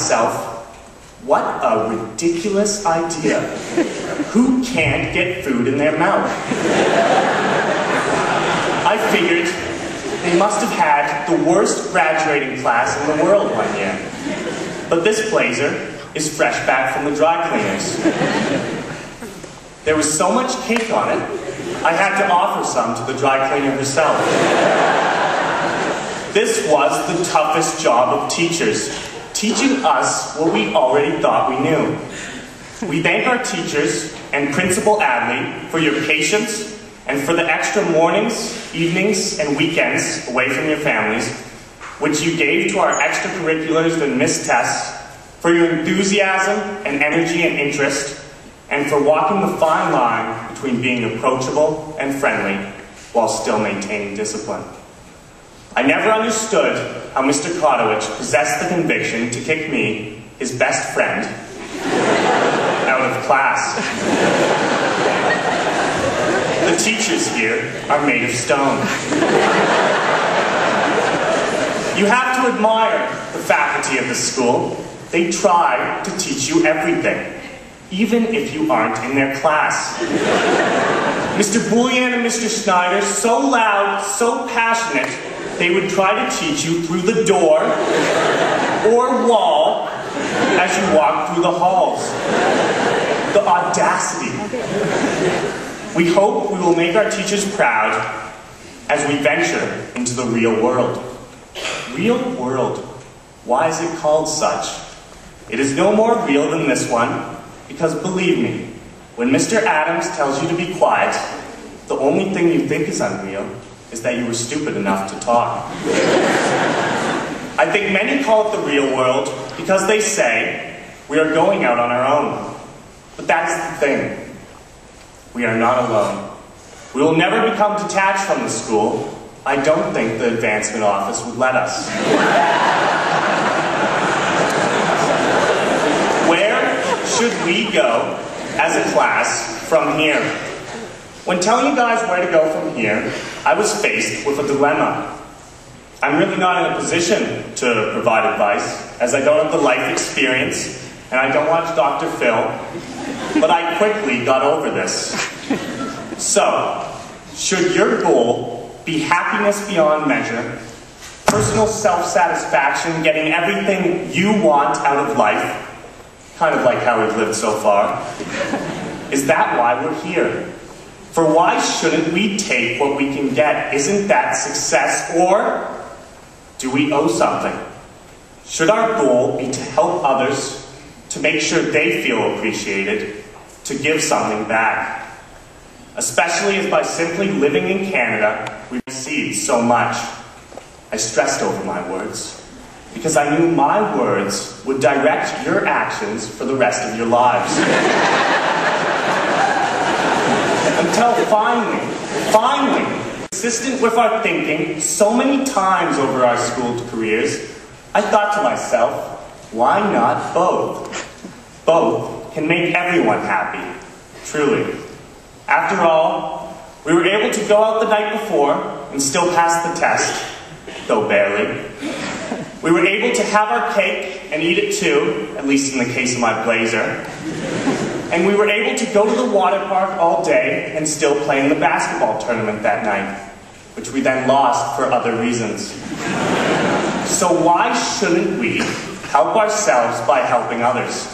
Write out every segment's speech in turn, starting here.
myself, what a ridiculous idea. Who can't get food in their mouth? I figured they must have had the worst graduating class in the world one year. But this blazer is fresh back from the dry cleaners. There was so much cake on it, I had to offer some to the dry cleaner herself. This was the toughest job of teachers, teaching us what we already thought we knew. We thank our teachers and Principal Adley for your patience and for the extra mornings, evenings, and weekends away from your families, which you gave to our extracurriculars and missed tests, for your enthusiasm and energy and interest, and for walking the fine line between being approachable and friendly while still maintaining discipline. I never understood how Mr. Kotowich possessed the conviction to kick me, his best friend, out of class. The teachers here are made of stone. You have to admire the faculty of the school. They try to teach you everything, even if you aren't in their class. Mr. Boulian and Mr. Schneider, so loud, so passionate, they would try to teach you through the door or wall as you walk through the halls. The audacity. We hope we will make our teachers proud as we venture into the real world. Real world. Why is it called such? It is no more real than this one, because believe me, when Mr. Adams tells you to be quiet, the only thing you think is unreal is that you were stupid enough to talk. I think many call it the real world because they say we are going out on our own. But that's the thing. We are not alone. We will never become detached from the school. I don't think the advancement office would let us. Where should we go as a class from here? When telling you guys where to go from here, I was faced with a dilemma. I'm really not in a position to provide advice, as I don't have the life experience, and I don't watch Dr. Phil, but I quickly got over this. So, should your goal be happiness beyond measure, personal self-satisfaction, getting everything you want out of life, kind of like how we've lived so far, is that why we're here? For why shouldn't we take what we can get? Isn't that success? Or do we owe something? Should our goal be to help others, to make sure they feel appreciated, to give something back? Especially as by simply living in Canada, we receive so much. I stressed over my words, because I knew my words would direct your actions for the rest of your lives. Until finally, consistent with our thinking so many times over our school careers, I thought to myself, why not both? Both can make everyone happy, truly. After all, we were able to go out the night before and still pass the test, though barely. We were able to have our cake and eat it too, at least in the case of my blazer. And we were able to go to the water park all day and still play in the basketball tournament that night, which we then lost for other reasons. So why shouldn't we help ourselves by helping others?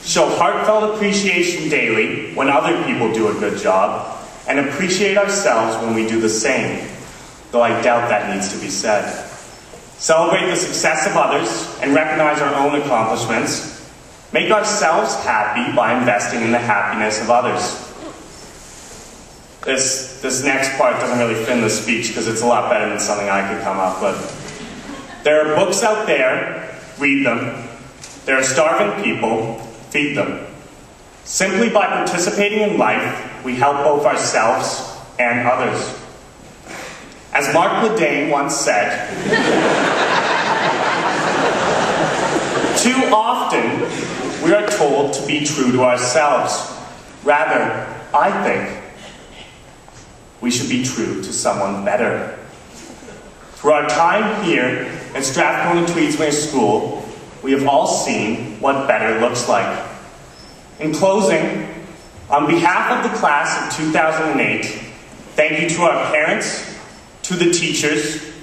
Show heartfelt appreciation daily when other people do a good job, and appreciate ourselves when we do the same, though I doubt that needs to be said. Celebrate the success of others and recognize our own accomplishments. Make ourselves happy by investing in the happiness of others. This next part doesn't really fit in the speech because it's a lot better than something I could come up with. There are books out there, read them. There are starving people, feed them. Simply by participating in life, we help both ourselves and others. As Mark Le Dain once said, too often, we are told to be true to ourselves. Rather, I think, we should be true to someone better. Through our time here at Strathcona Tweedsmuir School, we have all seen what better looks like. In closing, on behalf of the class of 2008, thank you to our parents, to the teachers,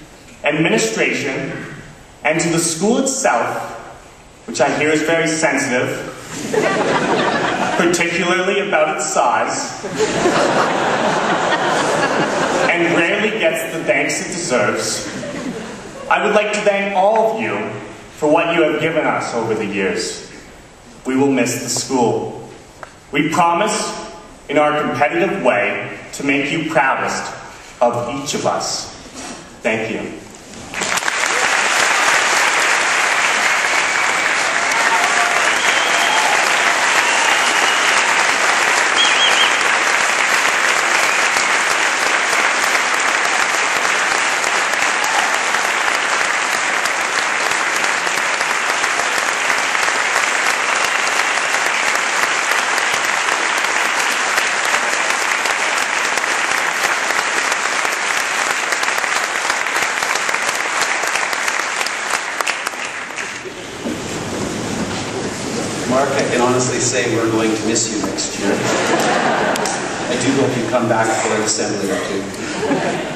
administration, and to the school itself, which I hear is very sensitive, particularly about its size, and rarely gets the thanks it deserves. I would like to thank all of you for what you have given us over the years. We will miss the school. We promise, in our competitive way, to make you proudest of each of us. Thank you. Mark, I can honestly say we're going to miss you next year. I do hope you come back for an assembly or two.